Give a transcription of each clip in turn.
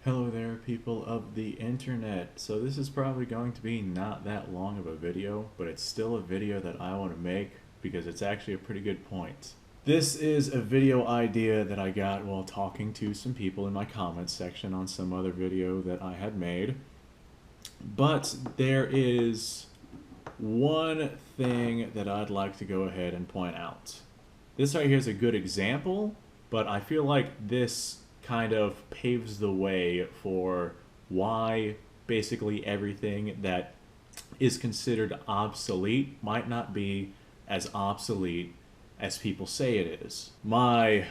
Hello there, people of the internet. So this is probably going to be not that long of a video, but it's still a video that I want to make because it's actually a pretty good point. This is a video idea that I got while talking to some people in my comments section on some other video that I had made. But there is one thing that I'd like to go ahead and point out. This right here is a good example, but I feel like this kind of paves the way for why basically everything that is considered obsolete might not be as obsolete as people say it is. My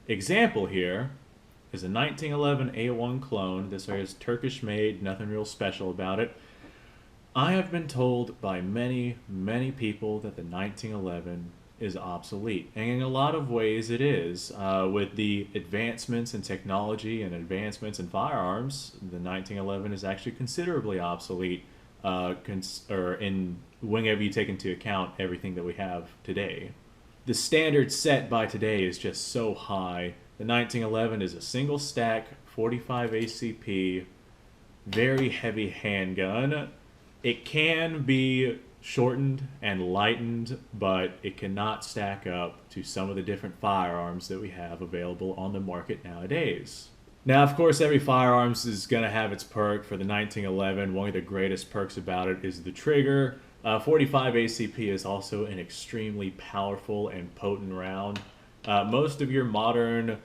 example here is a 1911 A1 clone. This is Turkish made, nothing real special about it. I have been told by many people that the 1911 is obsolete. And in a lot of ways it is. With the advancements in technology and advancements in firearms, the 1911 is actually considerably obsolete whenever you take into account everything that we have today. The standard set by today is just so high. The 1911 is a single stack, 45 ACP, very heavy handgun. It can be shortened and lightened, but it cannot stack up to some of the different firearms that we have available on the market nowadays. Now, of course, every firearms is going to have its perk. For the 1911, one of the greatest perks about it is the trigger. 45 ACP is also an extremely powerful and potent round. Most of your modern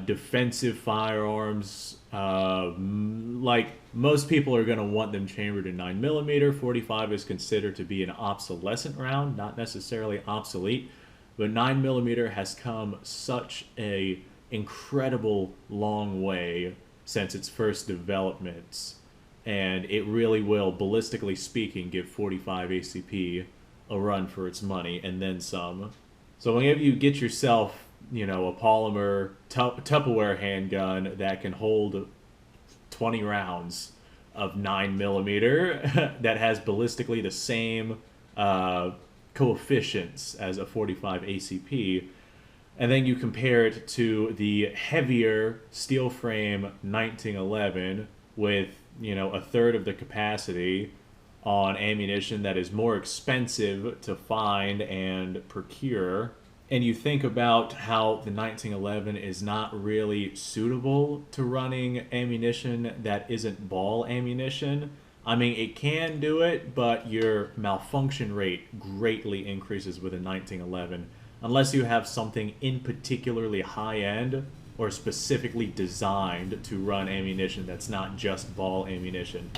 defensive firearms, like most people are going to want them chambered in 9mm. 45 is considered to be an obsolescent round, not necessarily obsolete, but 9mm has come such a incredible long way since its first developments, and it really will, ballistically speaking, give 45 ACP a run for its money and then some. So whenever you get yourself, a polymer Tupperware handgun that can hold 20 rounds of 9mm that has ballistically the same coefficients as a 45 ACP, and then you compare it to the heavier steel frame 1911 with a third of the capacity on ammunition that is more expensive to find and procure, and you think about how the 1911 is not really suitable to running ammunition that isn't ball ammunition. I mean, it can do it, but your malfunction rate greatly increases with a 1911 unless you have something in particularly high end or specifically designed to run ammunition that's not just ball ammunition.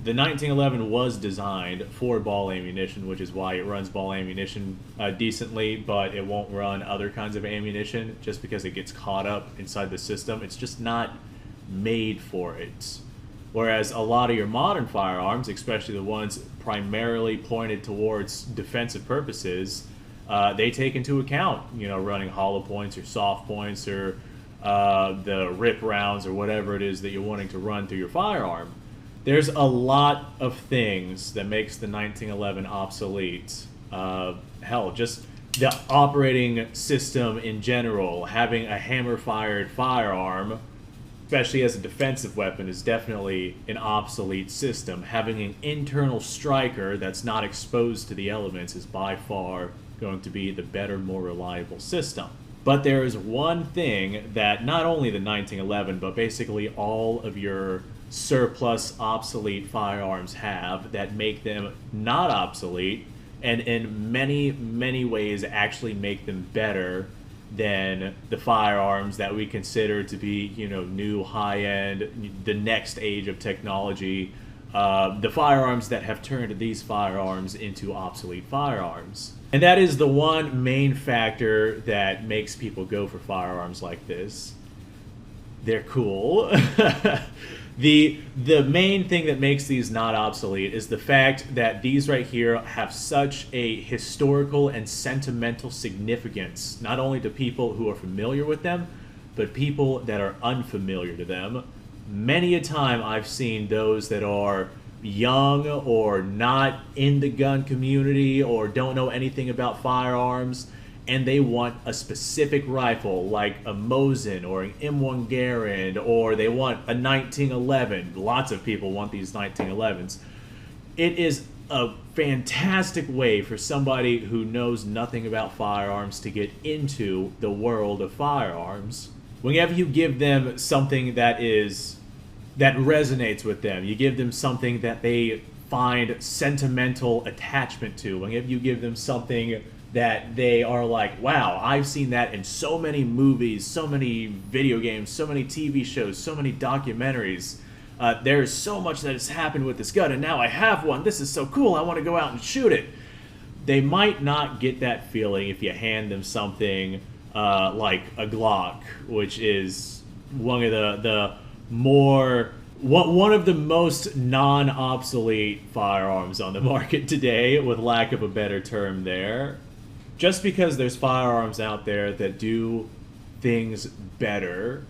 The 1911 was designed for ball ammunition, which is why it runs ball ammunition decently, but it won't run other kinds of ammunition just because it gets caught up inside the system. It's just not made for it. Whereas a lot of your modern firearms, especially the ones primarily pointed towards defensive purposes, they take into account, running hollow points or soft points or the rip rounds or whatever it is that you're wanting to run through your firearm. There's a lot of things that makes the 1911 obsolete. Hell, just the operating system in general, having a hammer-fired firearm, especially as a defensive weapon, is definitely an obsolete system. Having an internal striker that's not exposed to the elements is by far going to be the better, more reliable system. But there is one thing that not only the 1911, but basically all of your surplus obsolete firearms have that make them not obsolete, and in many ways actually make them better than the firearms that we consider to be new, high-end, the next age of technology, the firearms that have turned these firearms into obsolete firearms. And that is the one main factor that makes people go for firearms like this. They're cool. The main thing that makes these not obsolete is the fact that these right here have such a historical and sentimental significance, not only to people who are familiar with them, but people that are unfamiliar to them. Many a time I've seen those that are young or not in the gun community or don't know anything about firearms, and they want a specific rifle like a Mosin or an M1 Garand, or they want a 1911. Lots of people want these 1911s. It is a fantastic way for somebody who knows nothing about firearms to get into the world of firearms. Whenever you give them something that resonates with them, you give them something that they find sentimental attachment to, whenever you give them something that they are like, wow, I've seen that in so many movies, so many video games, so many TV shows, so many documentaries. There's so much that has happened with this gun, and now I have one. This is so cool. I want to go out and shoot it. They might not get that feeling if you hand them something like a Glock, which is one of the one of the most non-obsolete firearms on the market today, with lack of a better term there. Just because there's firearms out there that do things better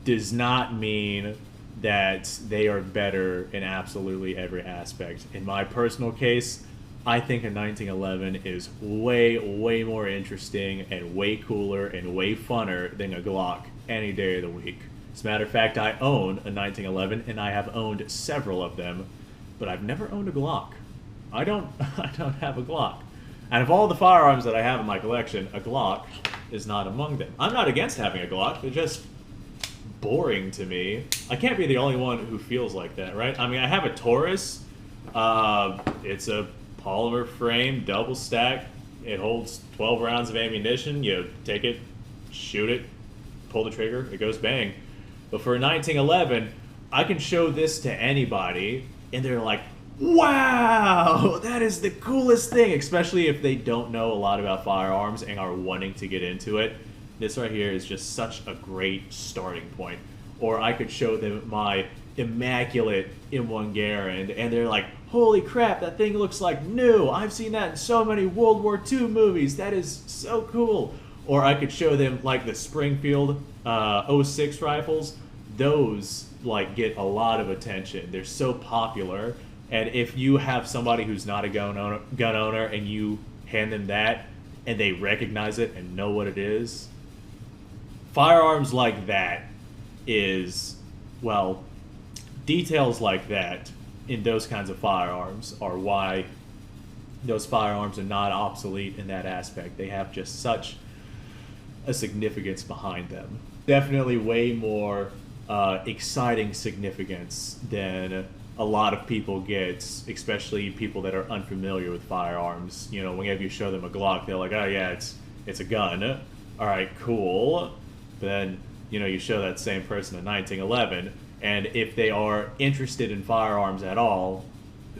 does not mean that they are better in absolutely every aspect. In my personal case, I think a 1911 is way, way more interesting and way cooler and way funner than a Glock any day of the week. As a matter of fact, I own a 1911, and I have owned several of them, but I've never owned a Glock. I don't have a Glock. And of all the firearms that I have in my collection, a Glock is not among them. I'm not against having a Glock, they're just boring to me. I can't be the only one who feels like that, right? I mean, I have a Taurus. It's a polymer frame, double stack. It holds 12 rounds of ammunition. You take it, shoot it, pull the trigger, it goes bang. But for a 1911, I can show this to anybody, and they're like, wow, that is the coolest thing, especially if they don't know a lot about firearms and are wanting to get into it. This right here is just such a great starting point. Or I could show them my immaculate M1 Garand, and they're like, holy crap, that thing looks like new. I've seen that in so many World War II movies. That is so cool. Or I could show them like the Springfield '06 rifles. Those like get a lot of attention. They're so popular. And if you have somebody who's not a gun owner and you hand them that and they recognize it and know what it is, firearms like that is, well, details like that in those kinds of firearms are why those firearms are not obsolete in that aspect. They have just such a significance behind them. Definitely way more exciting significance than a lot of people get, especially people that are unfamiliar with firearms. You know, whenever you show them a Glock, they're like, oh yeah, it's a gun. All right, cool. But then, you know, you show that same person a 1911, and if they are interested in firearms at all,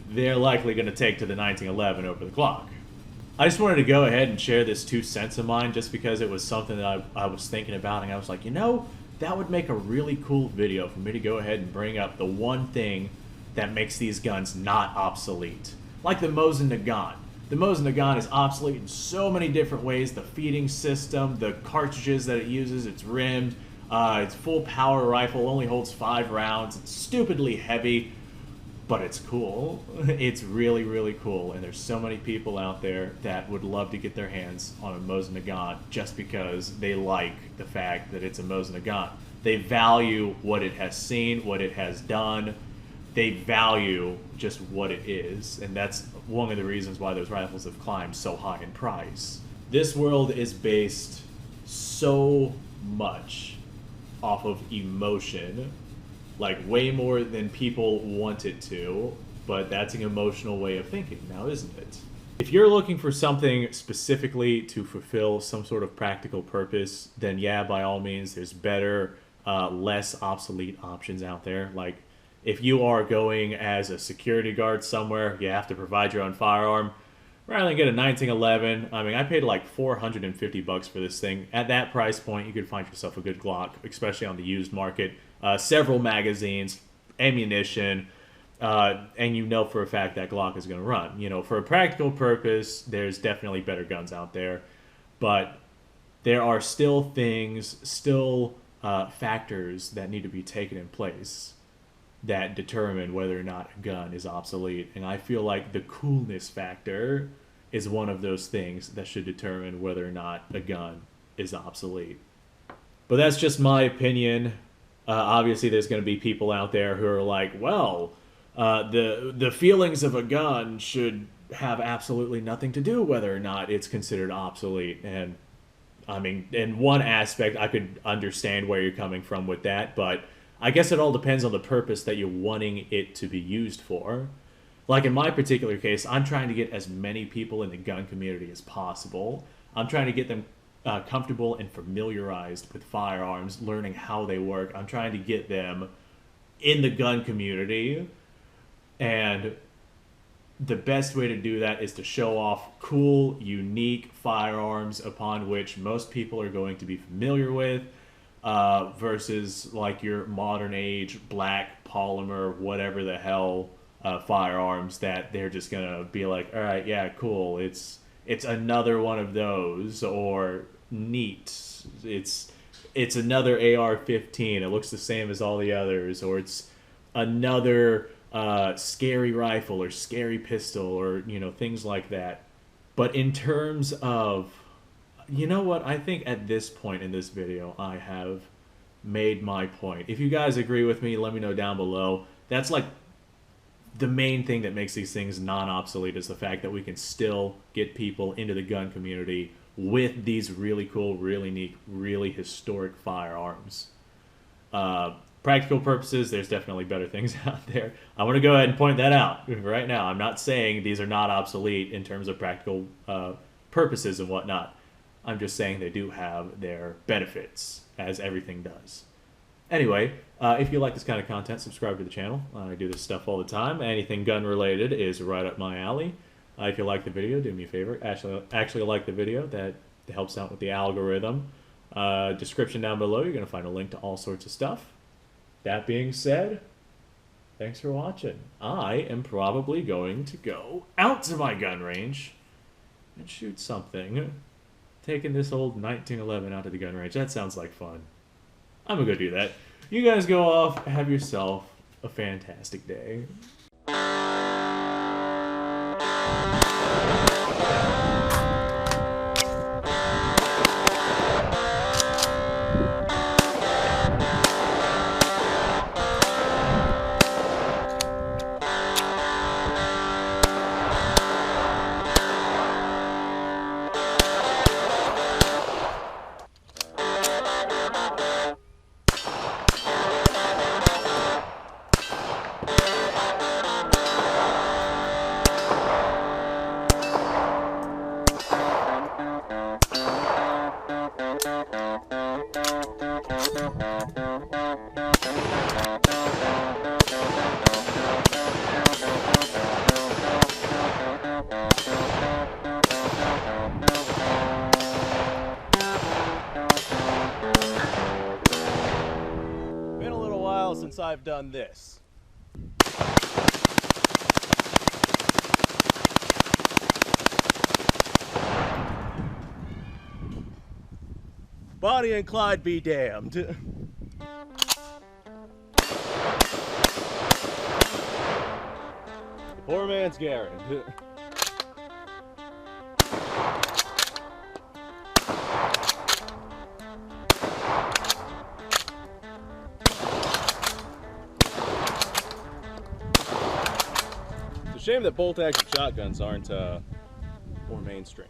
they're likely going to take to the 1911 over the Glock. I just wanted to go ahead and share this 2 cents of mine just because it was something that I was thinking about, and I was like, you know, that would make a really cool video for me to go ahead and bring up the one thing that makes these guns not obsolete. Like the Mosin Nagant. The Mosin Nagant is obsolete in so many different ways. The feeding system, the cartridges that it uses, it's rimmed, it's full power rifle, only holds 5 rounds, it's stupidly heavy, but it's cool. It's really, really cool, and there's so many people out there that would love to get their hands on a Mosin Nagant just because they like the fact that it's a Mosin Nagant. They value what it has seen, what it has done. They value just what it is, and that's one of the reasons why those rifles have climbed so high in price. This world is based so much off of emotion, like way more than people want it to, but that's an emotional way of thinking now, isn't it? If you're looking for something specifically to fulfill some sort of practical purpose, then yeah, by all means, there's better, less obsolete options out there. Like, if you are going as a security guard somewhere, you have to provide your own firearm. Rather than get a 1911, I mean, I paid like $450 for this thing. At that price point, you could find yourself a good Glock, especially on the used market. Several magazines, ammunition, and you know for a fact that Glock is going to run. You know, for a practical purpose, there's definitely better guns out there, but there are still things, factors that need to be taken in place that determine whether or not a gun is obsolete. And I feel like the coolness factor is one of those things that should determine whether or not a gun is obsolete. But that's just my opinion. Obviously, there's going to be people out there who are like, well, the feelings of a gun should have absolutely nothing to do whether or not it's considered obsolete. And I mean, in one aspect, I could understand where you're coming from with that, but I guess it all depends on the purpose that you're wanting it to be used for. Like in my particular case, I'm trying to get as many people in the gun community as possible. I'm trying to get them comfortable and familiarized with firearms, learning how they work. I'm trying to get them in the gun community, and the best way to do that is to show off cool, unique firearms upon which most people are going to be familiar with, versus like your modern age black polymer, whatever the hell, firearms that they're just gonna be like, all right, yeah, cool, it's another one of those, or neat, it's another AR-15, it looks the same as all the others, or it's another scary rifle or scary pistol, or things like that. But in terms of, what, I think at this point in this video I have made my point. If you guys agree with me, let me know down below. That's like the main thing that makes these things non-obsolete, is the fact that we can still get people into the gun community with these really cool, really neat, really historic firearms. Practical purposes, there's definitely better things out there. I want to go ahead and point that out right now. I'm not saying these are not obsolete in terms of practical purposes and whatnot. I'm just saying they do have their benefits, as everything does. Anyway, if you like this kind of content, subscribe to the channel. I do this stuff all the time. Anything gun related is right up my alley. If you like the video, do me a favor. Actually like the video. That helps out with the algorithm. Description down below, you're going to find a link to all sorts of stuff. That being said, thanks for watching. I am probably going to go out to my gun range and shoot something. Taking this old 1911 out to the gun range. That sounds like fun. I'm gonna go do that. You guys go off, have yourself a fantastic day. Been a little while since I've done this. Bonnie and Clyde be damned. Poor man's Garen. It's a shame that bolt-action shotguns aren't more mainstream.